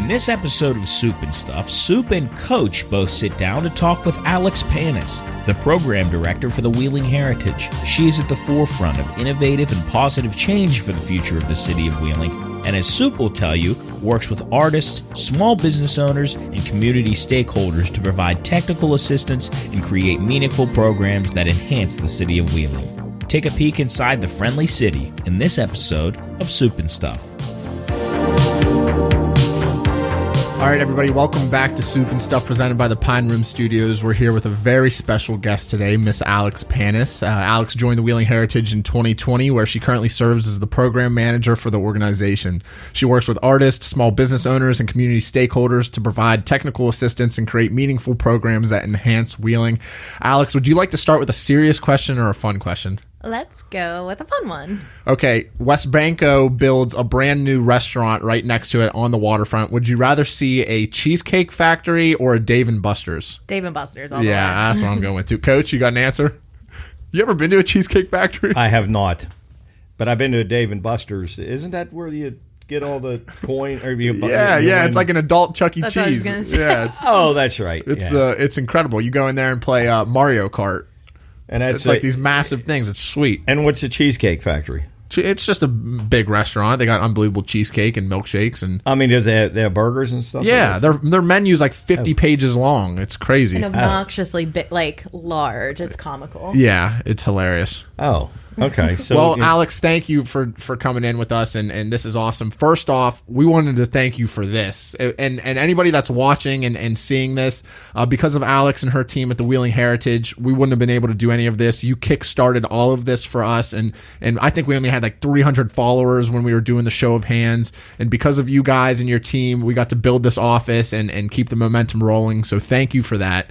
this episode of Soup and Stuff, Soup and Coach both sit down to talk with Alex Panas, the program director for the Wheeling Heritage. She is at the forefront of innovative and positive change for the future of the city of Wheeling, and as Soup will tell you, works with artists, small business owners, and community stakeholders to provide technical assistance and create meaningful programs that enhance the city of Wheeling. Take a peek inside the friendly city in this episode of Soup and Stuff. All right, everybody, welcome back to Soup and Stuff presented by the Pine Room Studios. We're here with a very special guest today, Miss Alex Panas. Alex joined the Wheeling Heritage in 2020, where she currently serves as the program manager for the organization. She works with artists, small business owners, and community stakeholders to provide technical assistance and create meaningful programs that enhance Wheeling. Alex, would you like to start with a serious question or a fun question? Let's go with a fun one. Okay, West Banco builds a brand new restaurant right next to it on the waterfront. Would you rather see a Cheesecake Factory or a Dave & Buster's? Dave & Buster's. All the way. That's what I'm going with too. Coach, you got an answer? You ever been to a Cheesecake Factory? I have not, but I've been to a Dave & Buster's. Isn't that where you get all the coin? Or yeah, it's like an adult Chuck E. That's Cheese. what I was gonna say. Yeah, oh, that's right. It's incredible. You go in there and play Mario Kart. And it's like these massive things. It's sweet. And what's the Cheesecake Factory? It's just a big restaurant. They got unbelievable cheesecake and milkshakes. And I mean, they have burgers and stuff? Yeah, their menu's like 50 pages long. It's crazy. And obnoxiously large. It's comical. Yeah, it's hilarious. Oh, okay. So, well, Alex, thank you for coming in with us, and this is awesome. First off, we wanted to thank you for this, and anybody that's watching and seeing this, because of Alex and her team at the Wheeling Heritage, we wouldn't have been able to do any of this. You kickstarted all of this for us, and I think we only had like 300 followers when we were doing the show of hands, and because of you guys and your team, we got to build this office and keep the momentum rolling, so thank you for that.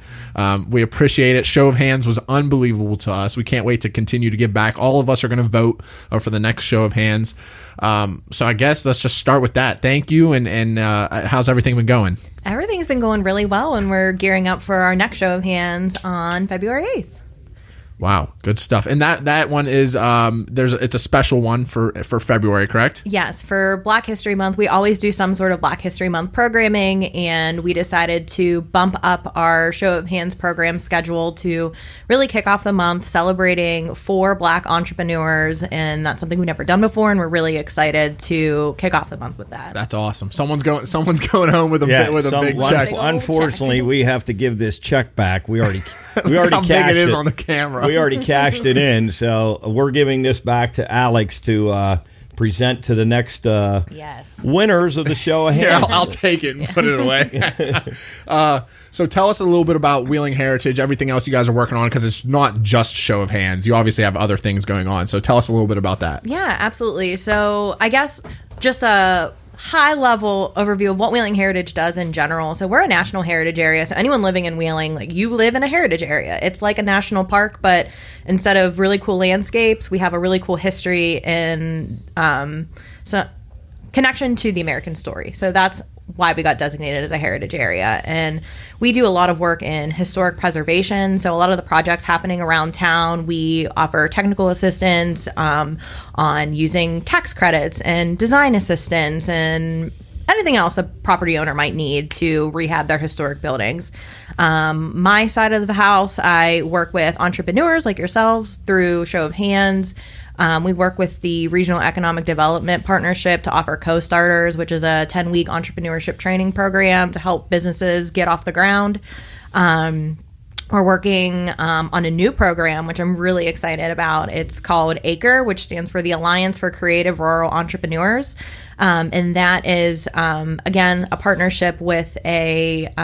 We appreciate it. Show of hands was unbelievable to us. We can't wait to continue to give back. All of us are going to vote for the next show of hands. So I guess let's just start with that. Thank you. And how's everything been going? Everything's been going really well, and we're gearing up for our next show of hands on February 8th. Wow, good stuff. And that one is it's a special one for February, correct? Yes, for Black History Month, we always do some sort of Black History Month programming, and we decided to bump up our Show of Hands program schedule to really kick off the month celebrating 4 Black entrepreneurs, and that's something we've never done before, and we're really excited to kick off the month with that. That's awesome. Someone's going home with a big check. Unfortunately, we have to give this check back. We already how cashed big it is on the camera. We already cashed it in, so we're giving this back to Alex to present to the next winners of the show of hands. Here, I'll take it and put it away. So tell us a little bit about Wheeling Heritage, everything else you guys are working on, because it's not just show of hands. You obviously have other things going on. So tell us a little bit about that. Yeah, absolutely. So I guess just a high-level overview of what Wheeling Heritage does in general. So we're a national heritage area, so anyone living in Wheeling, like, you live in a heritage area. It's like a national park, but instead of really cool landscapes, we have a really cool history and connection to the American story. So that's why we got designated as a heritage area. And we do a lot of work in historic preservation. So a lot of the projects happening around town, we offer technical assistance on using tax credits and design assistance and anything else a property owner might need to rehab their historic buildings. My side of the house, I work with entrepreneurs like yourselves through Show of Hands. We work with the Regional Economic Development Partnership to offer Co-Starters, which is a 10-week entrepreneurship training program to help businesses get off the ground. We're working on a new program, which I'm really excited about. It's called ACRE, which stands for the Alliance for Creative Rural Entrepreneurs. And that is, again, a partnership with a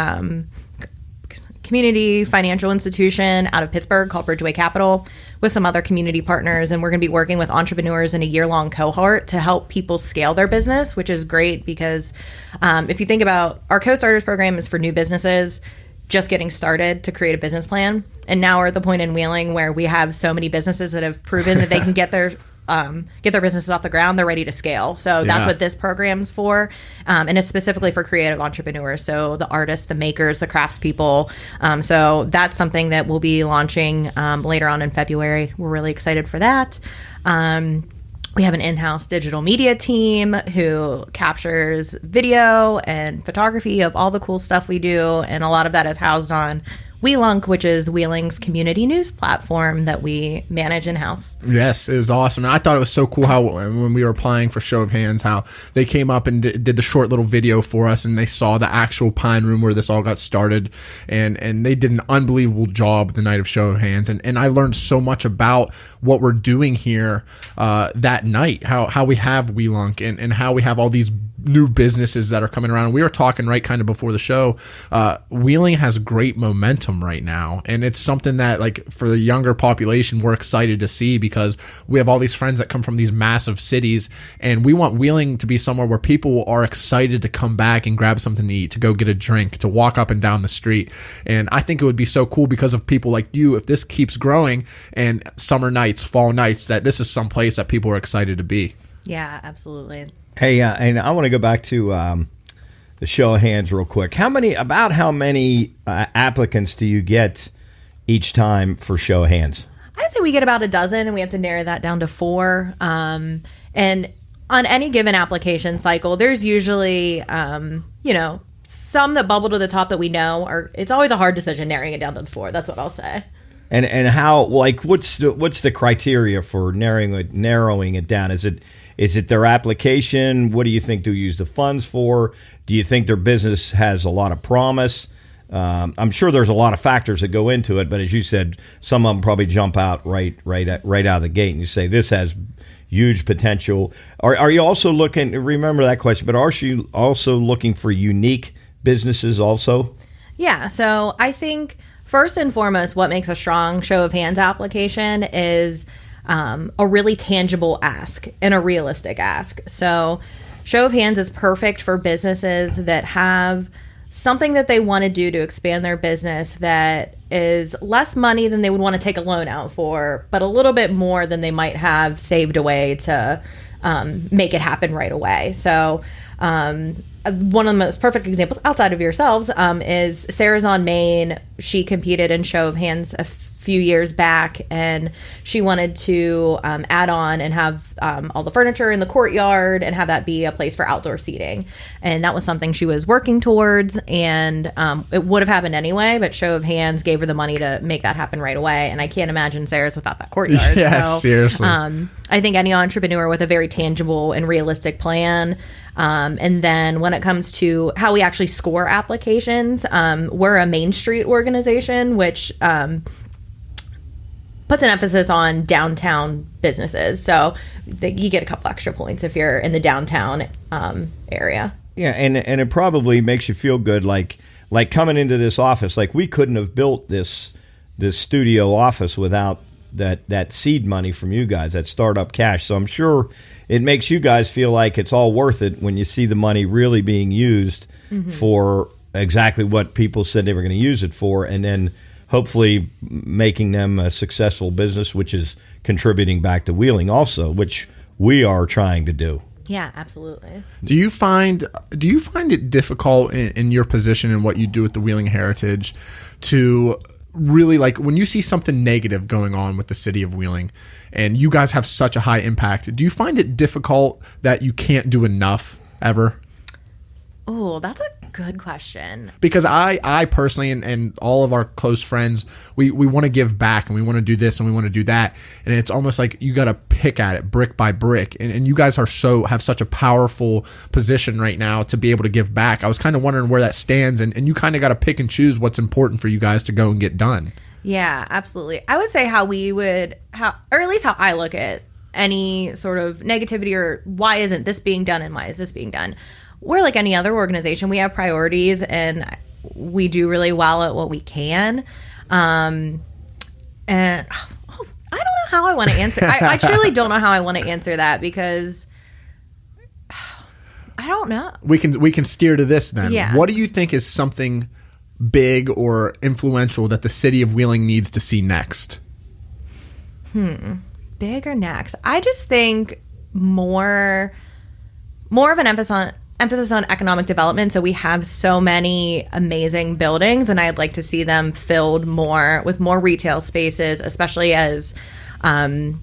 community financial institution out of Pittsburgh called Bridgeway Capital with some other community partners. And we're going to be working with entrepreneurs in a year-long cohort to help people scale their business, which is great because if you think about our Co-Starters program is for new businesses just getting started to create a business plan. And now we're at the point in Wheeling where we have so many businesses that have proven that they can get their businesses off the ground. They're ready to scale. So that's what this program's for. And it's specifically for creative entrepreneurs. So the artists, the makers, the craftspeople. So that's something that we'll be launching later on in February. We're really excited for that. We have an in-house digital media team who captures video and photography of all the cool stuff we do, and a lot of that is housed on Wheelunk, which is Wheeling's community news platform that we manage in-house. Yes, it was awesome. And I thought it was so cool how when we were applying for Show of Hands, how they came up and did the short little video for us, and they saw the actual Pine Room where this all got started, and they did an unbelievable job the night of Show of Hands. And I learned so much about what we're doing here that night, how we have Wheelunk and how we have all these new businesses that are coming around. We were talking right kind of before the show. Wheeling has great momentum right now, and it's something that, like, for the younger population, we're excited to see, because we have all these friends that come from these massive cities, and we want Wheeling to be somewhere where people are excited to come back and grab something to eat, to go get a drink, to walk up and down the street. And I think it would be so cool because of people like you, if this keeps growing, and summer nights, fall nights, that this is some place that people are excited to be. Yeah, absolutely. Hey, and I want to go back to the Show of Hands real quick. How many applicants do you get each time for Show of Hands? I'd say we get about a dozen, and we have to narrow that down to 4. And on any given application cycle, there's usually, some that bubble to the top that we know are. It's always a hard decision narrowing it down to the 4. That's what I'll say. And how, like, what's the criteria for narrowing it down? Is it their application? What do you think they'll use the funds for? Do you think their business has a lot of promise? I'm sure there's a lot of factors that go into it, but as you said, some of them probably jump out right out of the gate, and you say this has huge potential. Are you also looking? Remember that question, but are you also looking for unique businesses also? Yeah. So I think first and foremost, what makes a strong Show of Hands application is a really tangible ask and a realistic ask. So Show of Hands is perfect for businesses that have something that they want to do to expand their business that is less money than they would want to take a loan out for, but a little bit more than they might have saved away to make it happen right away. So one of the most perfect examples outside of yourselves is Sarah's on Main. She competed in Show of Hands a few years back, and she wanted to add on and have all the furniture in the courtyard and have that be a place for outdoor seating. And that was something she was working towards, and it would have happened anyway, but Show of Hands gave her the money to make that happen right away. And I can't imagine Sarah's without that courtyard. Yeah, so, seriously. I think any entrepreneur with a very tangible and realistic plan. And then when it comes to how we actually score applications, we're a Main Street organization, which puts an emphasis on downtown businesses. So you get a couple extra points if you're in the downtown area. Yeah, and it probably makes you feel good, like coming into this office. Like, we couldn't have built this studio office without that seed money from you guys, that startup cash. So I'm sure it makes you guys feel like it's all worth it when you see the money really being used for exactly what people said they were going to use it for, and then hopefully making them a successful business, which is contributing back to Wheeling also, which we are trying to do. Yeah, absolutely. Do you find it difficult in your position and what you do with the Wheeling Heritage to really, like, when you see something negative going on with the city of Wheeling and you guys have such a high impact, do you find it difficult that you can't do enough ever? Oh, that's a good question. Because I personally and all of our close friends, we want to give back, and we want to do this and we want to do that. And it's almost like you got to pick at it brick by brick. And you guys have such a powerful position right now to be able to give back. I was kind of wondering where that stands, and you kind of got to pick and choose what's important for you guys to go and get done. Yeah, absolutely. I would say or at least how I look at any sort of negativity or why isn't this being done and why is this being done. We're like any other organization. We have priorities, and we do really well at what we can. And I don't know how I want to answer. I truly don't know how I want to answer that, because I don't know. We can steer to this then. Yeah. What do you think is something big or influential that the city of Wheeling needs to see next? Big or next? I just think more of an emphasis on economic development. So we have so many amazing buildings, and I'd like to see them filled more with more retail spaces, especially as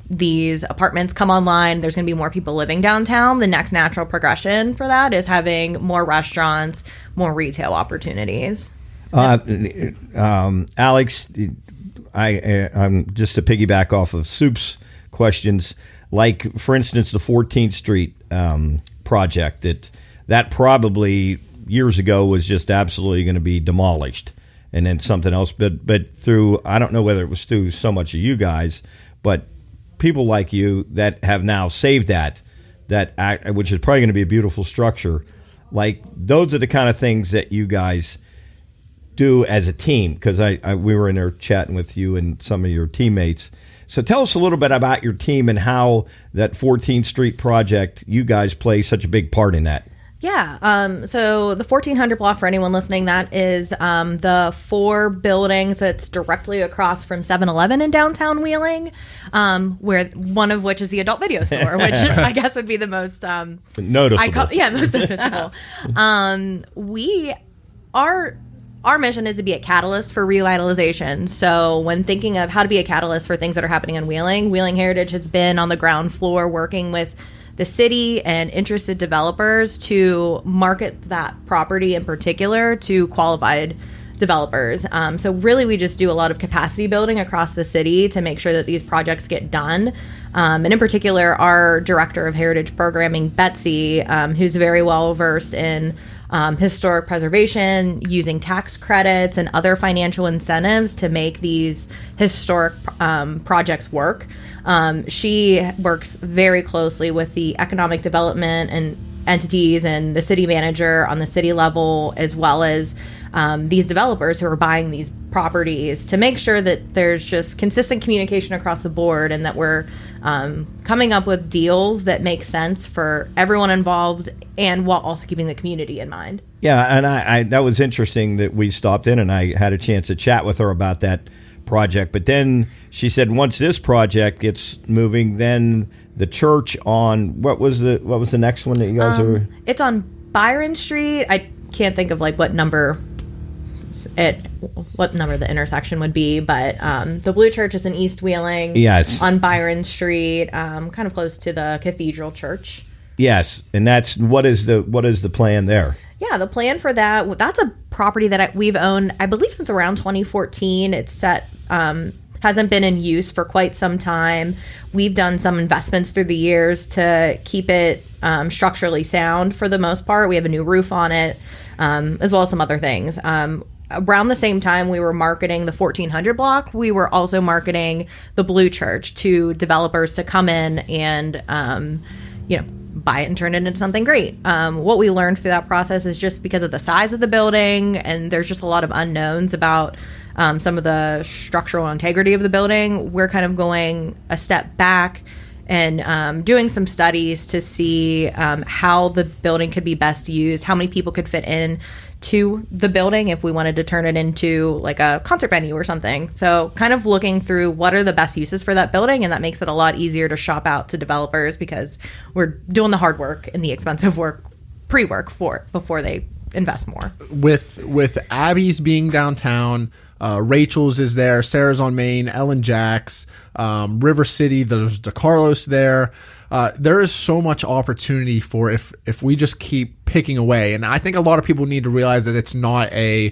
these apartments come online, there's going to be more people living downtown. The next natural progression for that is having more restaurants, more retail opportunities. Alex, I'm just to piggyback off of Soup's questions, like, for instance, the 14th Street project, that probably years ago was just absolutely going to be demolished, and then something else. But through, I don't know whether it was through so much of you guys, but people like you that have now saved that which is probably going to be a beautiful structure. Like, those are the kind of things that you guys do as a team, because we were in there chatting with you and some of your teammates. So tell us a little bit about your team and how that 14th Street project, you guys play such a big part in that. Yeah. So the 1400 block, for anyone listening, that is the 4 buildings that's directly across from 7-Eleven in downtown Wheeling, where one of which is the adult video store, which I guess would be the most noticeable. Most noticeable. Our mission is to be a catalyst for revitalization. So when thinking of how to be a catalyst for things that are happening in Wheeling, Wheeling Heritage has been on the ground floor working with the city and interested developers to market that property in particular to qualified developers. So really we just do a lot of capacity building across the city to make sure that these projects get done. And in particular, our director of heritage programming, Betsy, who's very well versed in historic preservation, using tax credits and other financial incentives to make these historic projects work. She works very closely with the economic development and entities and the city manager on the city level, as well as these developers who are buying these properties, to make sure that there's just consistent communication across the board and that we're coming up with deals that make sense for everyone involved, and while also keeping the community in mind. Yeah, and I that was interesting that we stopped in and I had a chance to chat with her about that project. But then she said once this project gets moving, then the church on what was the next one that you guys are? It's on Byron Street. I can't think of like what number the intersection would be, but the Blue Church is in East Wheeling. Yes, on Byron Street, kind of close to the Cathedral Church. Yes, and that's what is the plan there? Yeah, the plan for that's a property that we've owned, I believe, since around 2014. It's set, hasn't been in use for quite some time. We've done some investments through the years to keep it structurally sound for the most part. We have a new roof on it, as well as some other things. Around the same time we were marketing the 1400 block, we were also marketing the Blue Church to developers to come in and, buy it and turn it into something great. What we learned through that process is just because of the size of the building, and there's just a lot of unknowns about some of the structural integrity of the building, we're kind of going a step back and doing some studies to see how the building could be best used, how many people could fit in to the building if we wanted to turn it into like a concert venue or something. So kind of looking through what are the best uses for that building, and that makes it a lot easier to shop out to developers because we're doing the hard work and the expensive work, pre-work for it before they invest more. With Abby's being downtown, Rachel's is there, Sarah's on Main, Ellen Jack's, River City, there's DeCarlos there. There is so much opportunity for if we just keep picking away. And I think a lot of people need to realize that it's not a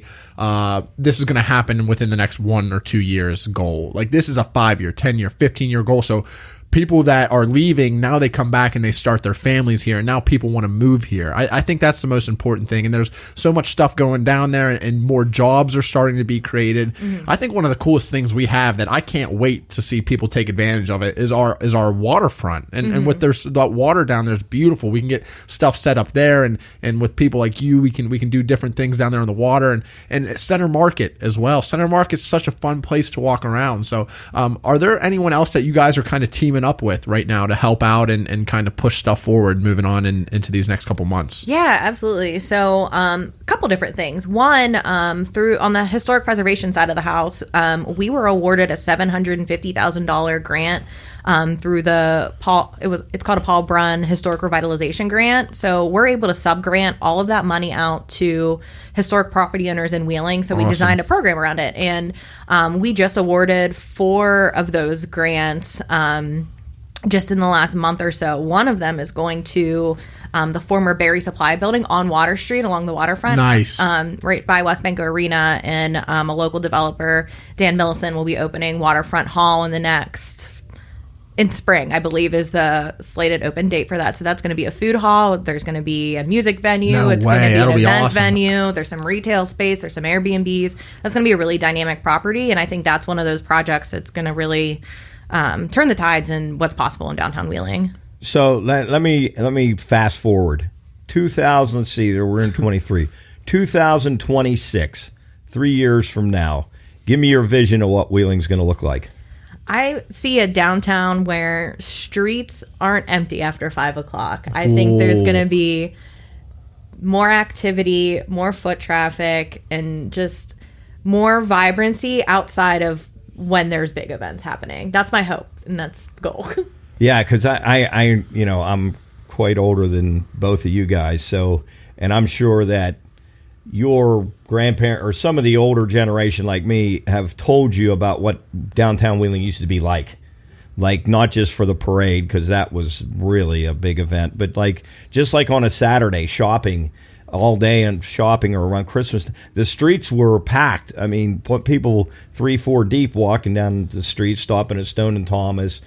this is going to happen within the next 1 or 2 years goal. Like, this is a 5-year, 10-year, 15-year goal. So people that are leaving, now they come back and they start their families here, and now people want to move here. I think that's the most important thing, and there's so much stuff going down there, and more jobs are starting to be created. Mm-hmm. I think one of the coolest things we have that I can't wait to see people take advantage of it is our waterfront, and with there's that water down there is beautiful. We can get stuff set up there, and with people like you, we can do different things down there on the water, and Center Market as well. Center Market's such a fun place to walk around. So are there anyone else that you guys are kind of teaming up with right now to help out and kind of push stuff forward moving on into these next couple months? Yeah, absolutely. So a couple different things. One, on the historic preservation side of the house, we were awarded a $750,000 grant through it's called a Paul Brunn Historic Revitalization Grant. So we're able to sub-grant all of that money out to historic property owners in Wheeling. So we designed a program around it. And we just awarded 4 of those grants just in the last month or so. One of them is going to the former Berry Supply building on Water Street along the waterfront. Nice. Right by West Banco Arena. And a local developer, Dan Millison, will be opening Waterfront Hall in spring, I believe, is the slated open date for that. So that's going to be a food hall. There's going to be a music venue. No it's way. going to be That'll an be event awesome. venue. There's some retail space. There's some Airbnbs. That's going to be a really dynamic property. And I think that's one of those projects that's going to really turn the tides in what's possible in downtown Wheeling. So let me fast forward. 2000. Let's see. We're in 23. 2026. 3 years from now. Give me your vision of what Wheeling's going to look like. I see a downtown where streets aren't empty after 5 o'clock. I think there's going to be more activity, more foot traffic, and just more vibrancy outside of when there's big events happening. That's my hope, and that's the goal. Yeah, because I I'm quite older than both of you guys, so, and I'm sure that your grandparent or some of the older generation like me have told you about what downtown Wheeling used to be like not just for the parade, because that was really a big event, but just like on a Saturday, shopping all day and shopping, or around Christmas, the streets were packed. I mean, people 3-4 deep walking down the street, stopping at Stone and Thomas,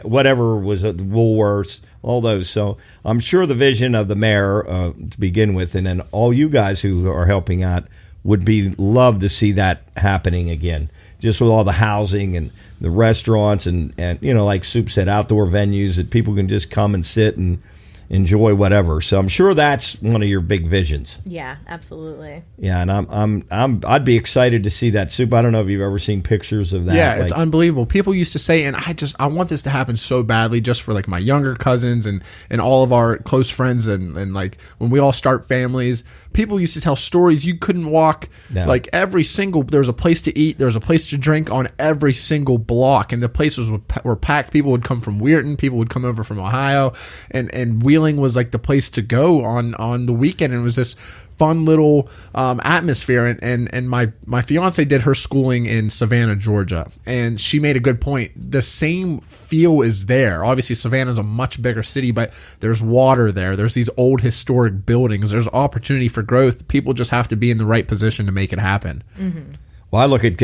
whatever was at Woolworths, all those. So I'm sure the vision of the mayor to begin with, and then all you guys who are helping out, would be love to see that happening again. Just with all the housing and the restaurants and like Soup said, outdoor venues that people can just come and sit and enjoy whatever. So I'm sure that's one of your big visions. Yeah, absolutely. Yeah, and I'd be excited to see that. Soup, I don't know if you've ever seen pictures of that. Yeah, it's unbelievable. People used to say, and I want this to happen so badly, just for like my younger cousins and all of our close friends, and like when we all start families, people used to tell stories. You couldn't walk like there was a place to eat, there was a place to drink on every single block, and the places were packed. People would come from Weirton, people would come over from Ohio, and Wheeling was like the place to go on the weekend. And it was this fun little atmosphere. And my fiance did her schooling in Savannah, Georgia, and she made a good point. The same feel is there. Obviously, Savannah's a much bigger city, but there's water there. There's these old historic buildings. There's opportunity for growth. People just have to be in the right position to make it happen. Mm-hmm. Well, I look at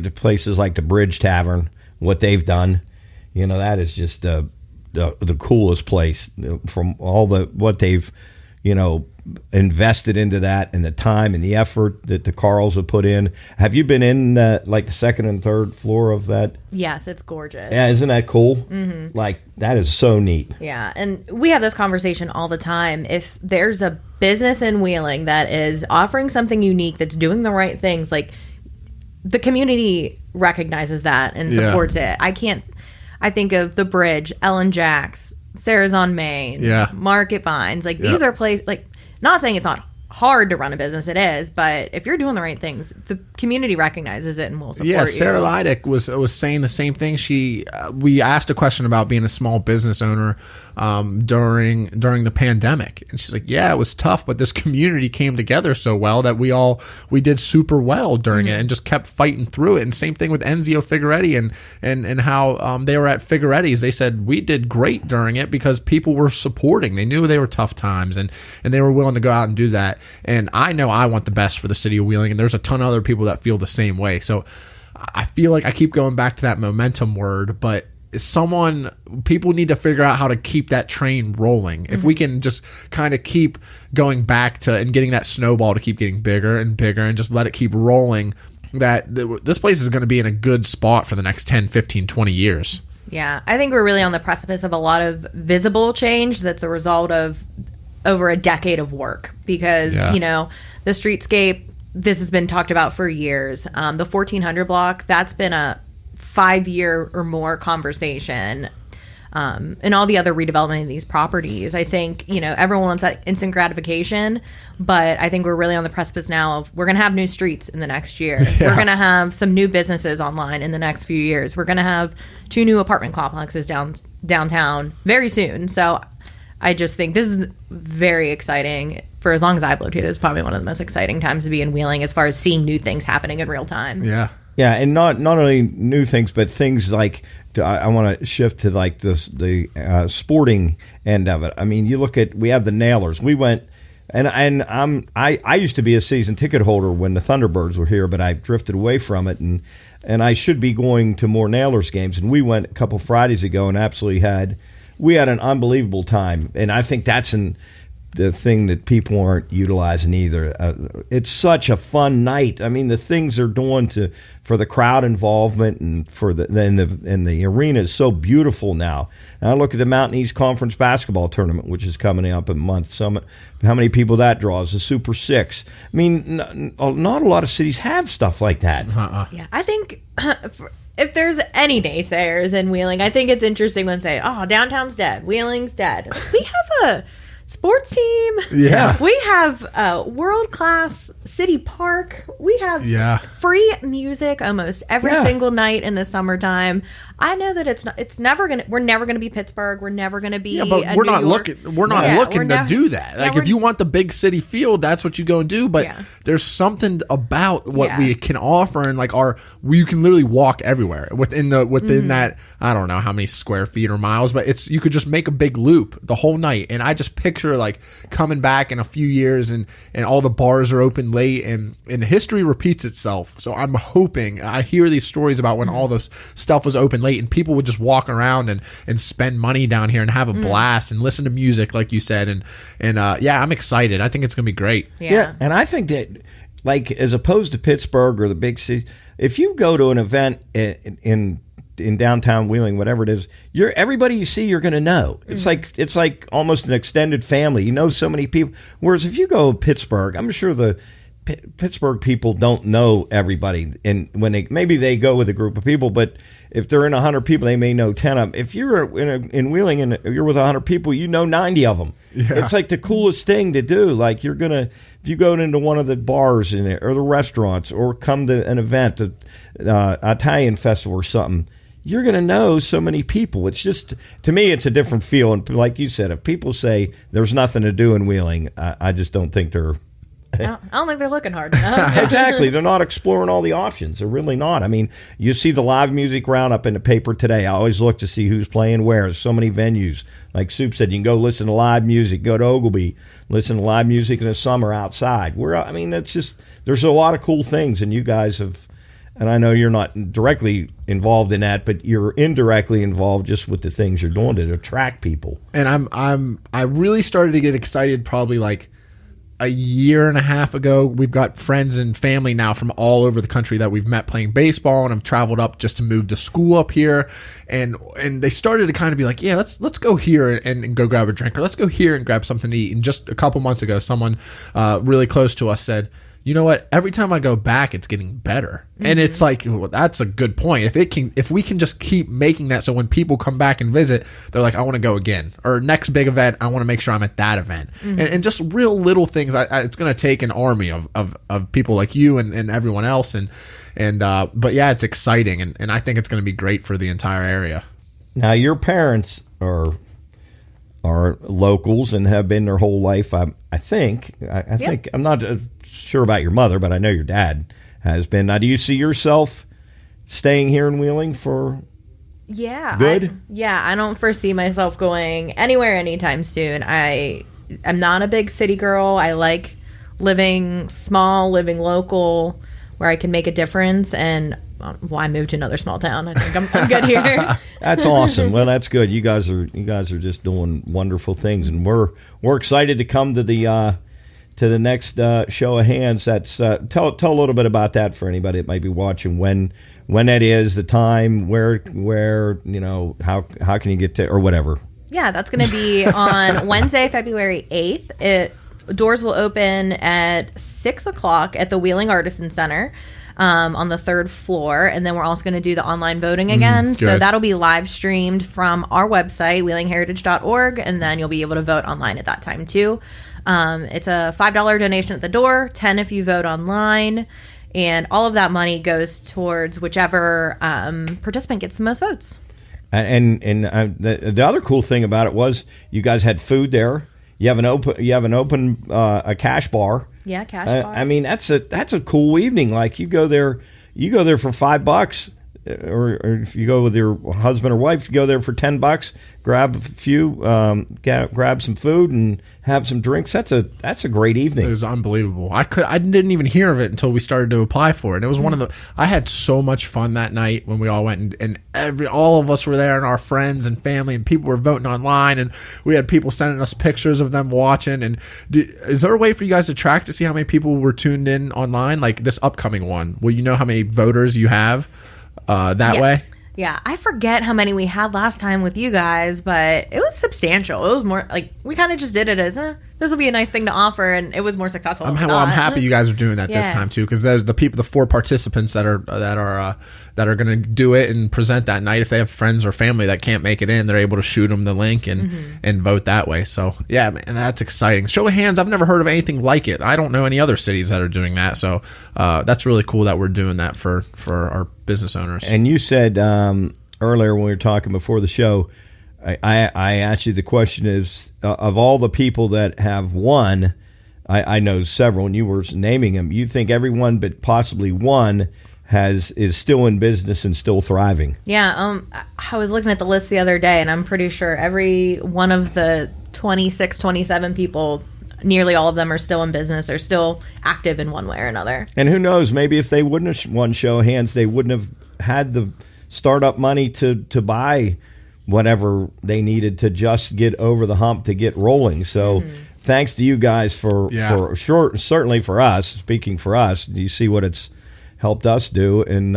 the places like the Bridge Tavern, what they've done. That is just the coolest place, from all what they've invested into that, and the time and the effort that the Carls have put in. Have you been in the second and third floor of that? Yes, it's gorgeous. Yeah, isn't that cool? Mm-hmm. That is so neat. Yeah, and we have this conversation all the time. If there's a business in Wheeling that is offering something unique, that's doing the right things, the community recognizes that and supports it. I think of the Bridge, Ellen Jack's, Sarah's on Main, Market Vines. These are places, not saying it's not hard to run a business, it is, but if you're doing the right things, the community recognizes it and will support you. Yeah, Sarah Leidick was saying the same thing. We asked a question about being a small business owner during the pandemic, and she's like, yeah, it was tough, but this community came together so well that we did super well during it, and just kept fighting through it. And same thing with Enzio Figueretti and how they were at Figueretti's. They said we did great during it because people were supporting. They knew they were tough times, and they were willing to go out and do that. And I know I want the best for the city of Wheeling, and there's a ton of other people that feel the same way. So I feel like I keep going back to that momentum word, but people need to figure out how to keep that train rolling. If we can just kind of keep going back to and getting that snowball to keep getting bigger and bigger, and just let it keep rolling, this place is going to be in a good spot for the next 10, 15, 20 years. Yeah, I think we're really on the precipice of a lot of visible change that's a result of over a decade of work, because the streetscape, this has been talked about for years. The 1400 block, that's been a 5-year or more conversation and all the other redevelopment of these properties. I think, everyone wants that instant gratification, but I think we're really on the precipice now of we're going to have new streets in the next year. Yeah. We're going to have some new businesses online in the next few years. We're going to have 2 new apartment complexes downtown very soon. So I just think this is very exciting. For as long as I've lived here, it's probably one of the most exciting times to be in Wheeling as far as seeing new things happening in real time. Yeah. Yeah, and not only new things, but things like I want to shift to like the sporting end of it. I mean, you look at we have the Nailers. We went, and I used to be a season ticket holder when the Thunderbirds were here, but I drifted away from it, and I should be going to more Nailers games. And we went a couple Fridays ago and absolutely had an unbelievable time, and I think that's the thing that people aren't utilizing either. It's such a fun night. I mean, the things they're doing for the crowd involvement and for the arena is so beautiful now. And I look at the Mountain East Conference basketball tournament, which is coming up in a month. How many people that draws? The Super Six. I mean, not a lot of cities have stuff like that. Yeah, I think. If there's any naysayers in Wheeling, I think it's interesting when they say, "Oh, downtown's dead, Wheeling's dead." We have a sports team. Yeah. We have a world-class city park. We have free music almost every single night in the summertime. I know that we're never gonna be Pittsburgh. We're never gonna be but we're not looking to do that. Like if you want the big city feel, that's what you go and do, but there's something about what we can offer, and like you can literally walk everywhere within that, I don't know how many square feet or miles, but you could just make a big loop the whole night. And I just picture like coming back in a few years and all the bars are open late and history repeats itself. So I'm hoping, I hear these stories about when all this stuff was open late and people would just walk around and spend money down here and have a blast and listen to music, like you said. And I'm excited. I think it's going to be great. Yeah. And I think that, like, as opposed to Pittsburgh or the big city, if you go to an event in downtown Wheeling, whatever it is, everybody you see, you're going to know. It's like almost an extended family. You know so many people. Whereas if you go to Pittsburgh, I'm sure the Pittsburgh people don't know everybody, and when maybe they go with a group of people, but if they're in 100 people, they may know 10 of them. If you're in Wheeling and you're with 100 people, you know 90 of them. Yeah. It's like the coolest thing to do. Like if you go into one of the bars or the restaurants or come to an event, Italian festival or something, you're going to know so many people. It's just, to me, it's a different feel. And like you said, if people say there's nothing to do in Wheeling, I just don't think they're... I don't think they're looking hard enough. Exactly. They're not exploring all the options. They're really not. I mean, you see the live music roundup in the paper today. I always look to see who's playing where. There's so many venues. Like Soup said, you can go listen to live music, go to Ogilvy, listen to live music in the summer outside. It's just, there's a lot of cool things, and you guys have, and I know you're not directly involved in that, but you're indirectly involved just with the things you're doing to attract people. And I really started to get excited probably like a year and a half ago. We've got friends and family now from all over the country that we've met playing baseball, and I've traveled up just to move to school up here. And they started to kind of be like, yeah, let's go here and go grab a drink, or let's go here and grab something to eat. And just a couple months ago, someone really close to us said, you know what? Every time I go back, it's getting better. Mm-hmm. And it's like, well, that's a good point. If we can just keep making that so when people come back and visit, they're like, I want to go again. Or next big event, I want to make sure I'm at that event. Mm-hmm. And just real little things. It's going to take an army of people like you and everyone else. But yeah, it's exciting. And I think it's going to be great for the entire area. Now, your parents are locals and have been their whole life. I think I'm not sure about your mother, but I know your dad has been. Now, do you see yourself staying here in Wheeling for good? I don't foresee myself going anywhere anytime soon. I'm not a big city girl. I like living small, living local, where I can make a difference. And I moved to another small town. I think I'm good here. That's awesome. Well, that's good. You guys are just doing wonderful things, and we're excited to come to the next show of hands. That's tell a little bit about that for anybody that might be watching. When that is, the time, where how can you get to, or whatever. Yeah, that's going to be on Wednesday, February 8th. Doors will open at 6:00 at the Wheeling Artisan Center. on the 3rd floor. And then we're also going to do the online voting again. So that'll be live streamed from our website, wheelingheritage.org. And then you'll be able to vote online at that time too. It's a $5 donation at the door, $10 if you vote online. And all of that money goes towards whichever participant gets the most votes. And the other cool thing about it was you guys had food there. You have an open a cash bar. Yeah, cash bar. I mean, that's a cool evening. Like you go there for $5, or if you go with your husband or wife, you go there for $10. Grab a few, grab some food and have some drinks. That's a great evening. It was unbelievable. I didn't even hear of it until we started to apply for it. And it was one of the. I had so much fun that night when we all went, and all of us were there, and our friends and family, and people were voting online, and we had people sending us pictures of them watching. And is there a way for you guys to track to see how many people were tuned in online, like this upcoming one? Will you know how many voters you have that way? Yeah, I forget how many we had last time with you guys, but it was substantial. It was more like we kind of just did it as this will be a nice thing to offer, and it was more successful. I'm happy you guys are doing that this time too, because there's the 4 participants that are going to do it and present that night. If they have friends or family that can't make it in, they're able to shoot them the link and vote that way. So yeah, man, that's exciting. Show of hands, I've never heard of anything like it. I don't know any other cities that are doing that. So that's really cool that we're doing that for our business owners. And you said earlier when we were talking before the show, I asked you the question is of all the people that have won, I know several, and you were naming them. You think everyone but possibly one is still in business and still thriving? Yeah, I was looking at the list the other day, and I'm pretty sure every one of the 26, 27 people, nearly all of them are still in business or still active in one way or another. And who knows, maybe if they wouldn't have won show of hands, they wouldn't have had the startup money to buy whatever they needed to just get over the hump to get rolling. So thanks to you guys for sure, certainly for us, speaking for us, you see what it's helped us do. And,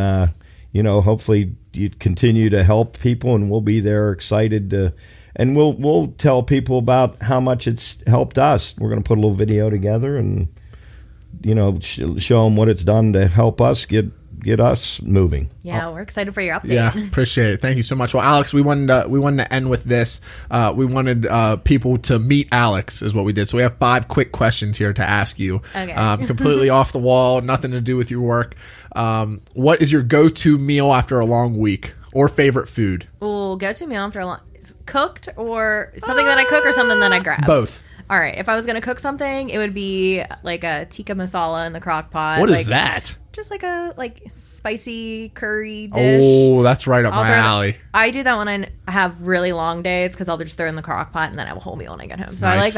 hopefully you continue to help people, and we'll be there excited to, and we'll tell people about how much it's helped us. We're going to put a little video together and, show them what it's done to help us get us moving. Yeah, we're excited for your update. Yeah, appreciate it. Thank you so much. Well, Alex, we wanted to end with this. We wanted people to meet Alex is what we did. So we have 5 quick questions here to ask you. Okay. Completely off the wall, nothing to do with your work. What is your go-to meal after a long week, or favorite food? Ooh, go-to meal after a long cooked, or something that I cook, or something that I grab? Both. All right, if I was going to cook something, it would be like a tikka masala in the crock pot. What is that? Just like a spicy curry dish. Oh, that's right up my alley. I do that when I have really long days, because I'll just throw it in the crock pot and then I have a whole meal when I get home. So nice. I like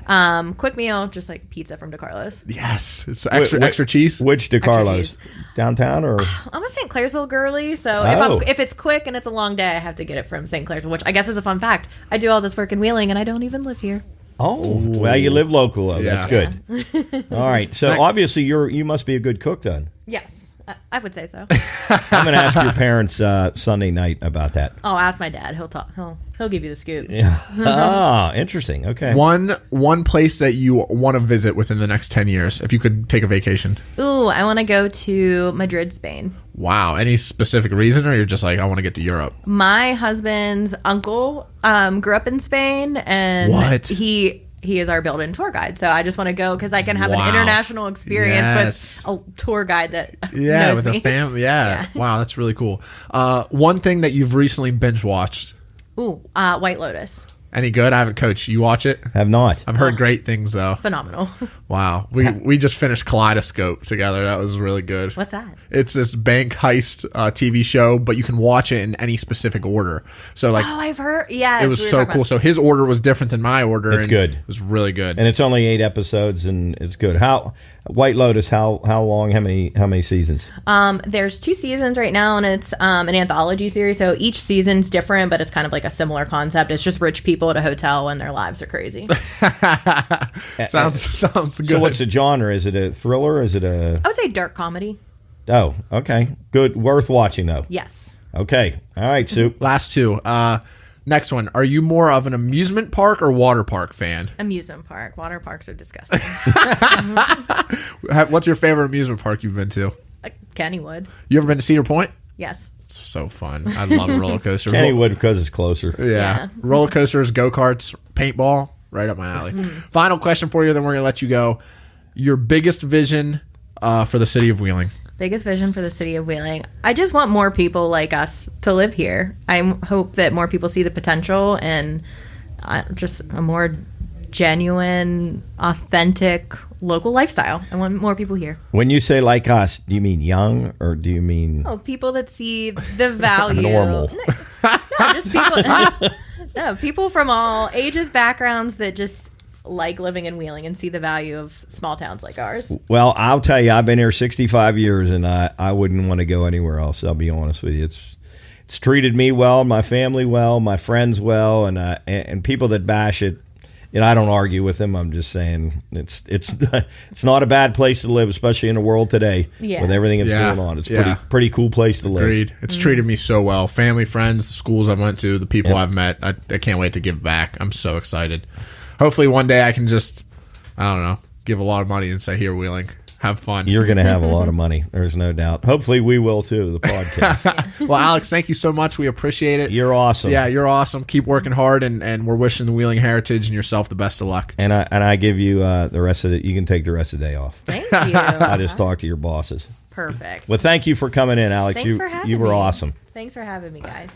that. Quick meal, just like pizza from DeCarlo's. Yes, it's extra cheese. Which DeCarlo's? Downtown or? I'm a St. Clairsville girly, so if it's quick and it's a long day, I have to get it from St. Clairsville, which I guess is a fun fact. I do all this work in Wheeling and I don't even live here. Oh, well, you live local, though. Yeah. That's good. All right. So obviously you must be a good cook then. Yes, I would say so. I'm going to ask your parents Sunday night about that. Oh, ask my dad. He'll talk. He'll give you the scoop. Yeah. Interesting. Okay. One place that you want to visit within the next 10 years, if you could take a vacation. Ooh, I want to go to Madrid, Spain. Wow. Any specific reason, or you're just like, I want to get to Europe? My husband's uncle grew up in Spain, and he is our built-in tour guide. So I just want to go because I can have an international experience with a tour guide that knows with me. A family. Yeah. Wow, that's really cool. One thing that you've recently binge watched. Ooh, White Lotus. Any good? I haven't, Coach. You watch it? Have not. I've heard great things though. Phenomenal. Wow. We just finished Kaleidoscope together. That was really good. What's that? It's this bank heist TV show, but you can watch it in any specific order. So I've heard. Yeah, it was so cool. So his order was different than my order. It's good. It was really good. And it's only 8 episodes, and it's good. White Lotus, how long? How many seasons? There's 2 seasons right now, and it's an anthology series. So each season's different, but it's kind of like a similar concept. It's just rich people at a hotel and their lives are crazy. Sounds good. So what's the genre? Is it a thriller? Is it I would say dark comedy. Oh, okay. Good. Worth watching, though. Yes. Okay. All right, Soup. Last 2. Next one. Are you more of an amusement park or water park fan? Amusement park. Water parks are disgusting. What's your favorite amusement park you've been to? Kenny would. You ever been to Cedar Point? Yes. It's so fun. I love a roller coaster. Kenny would because it's closer. Yeah. Roller coasters, go-karts, paintball, right up my alley. Final question for you, then we're going to let you go. Your biggest vision for the city of Wheeling? Biggest vision for the city of Wheeling. I just want more people like us to live here. I hope that more people see the potential and just a more genuine, authentic local lifestyle. I want more people here. When you say like us, do you mean young or do you mean people that see the value? Normal. No, just people. No, people from all ages, backgrounds that just like living in Wheeling and see the value of small towns like ours. Well, I'll tell you, I've been here 65 years and I wouldn't want to go anywhere else. I'll be honest with you. It's treated me well, my family well, my friends well, and people that bash it, I don't argue with them. I'm just saying it's not a bad place to live, especially in the world today with everything that's going on. It's pretty cool place to live. Agreed. It's treated me so well. Family, friends, the schools I went to, the people I've met. I can't wait to give back. I'm so excited. Hopefully one day I can just, I don't know, give a lot of money and say, here, Wheeling, have fun. You're going to have a lot of money. There's no doubt. Hopefully we will too, the podcast. Well, Alex, thank you so much. We appreciate it. You're awesome. Yeah, you're awesome. Keep working hard, and we're wishing the Wheeling Heritage and yourself the best of luck. And I give you the rest of it. You can take the rest of the day off. Thank you. I just talked to your bosses. Perfect. Well, thank you for coming in, Alex. Thanks for having me. You were awesome. Thanks for having me, guys.